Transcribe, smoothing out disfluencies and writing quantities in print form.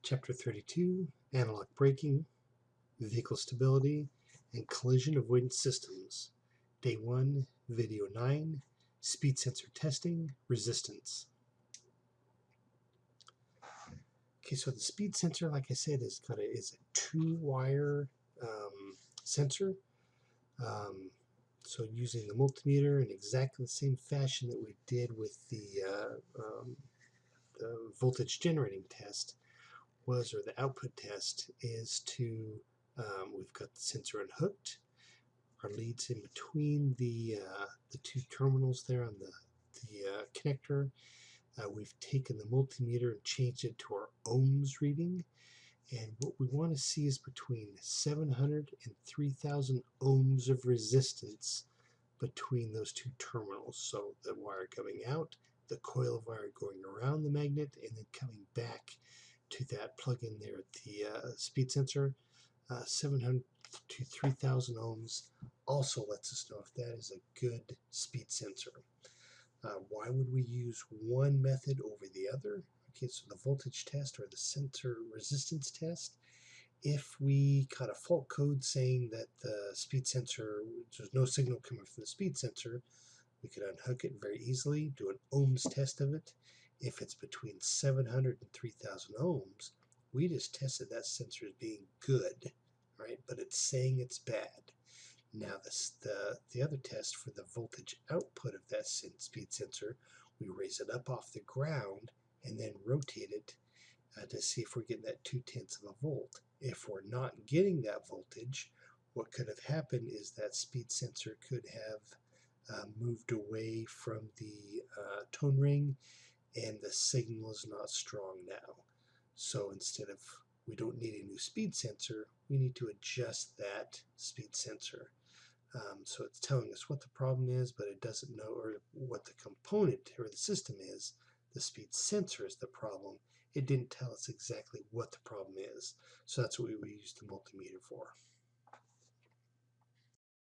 Chapter 32, Analog Braking, Vehicle Stability, and Collision Avoidance Systems. Day 1, Video 9, Speed Sensor Testing, Resistance. Okay, so the speed sensor, like I said, is a two-wire sensor. So using the multimeter in exactly the same fashion that we did with the voltage generating test or the output test, is to we've got the sensor unhooked, our leads in between the two terminals there on the connector. We've taken the multimeter and changed it to our ohms reading, and what we want to see is between 700 and 3,000 ohms of resistance between those two terminals. So the wire coming out, the coil of wire going around the magnet, and then coming back to that plug-in there at the speed sensor. 700 to 3,000 ohms also lets us know if that is a good speed sensor. Why would we use one method over the other? Okay, so the voltage test or the sensor resistance test, if we got a fault code saying that the speed sensor, there's no signal coming from the speed sensor, we could unhook it very easily, do an ohms test of it. If it's between 700 and 3,000 ohms, we just tested that sensor as being good, right? But it's saying it's bad. Now the other test for the voltage output of that speed sensor, we raise it up off the ground and then rotate it to see if we're getting that 0.2 of a volt. If we're not getting that voltage, what could have happened is that speed sensor could have moved away from the tone ring, and the signal is not strong now. So instead of, we don't need a new speed sensor, we need to adjust that speed sensor. So it's telling us what the problem is, but it doesn't know or what the component or the system is. The speed sensor is the problem. It didn't tell us exactly what the problem is. So that's what we use the multimeter for.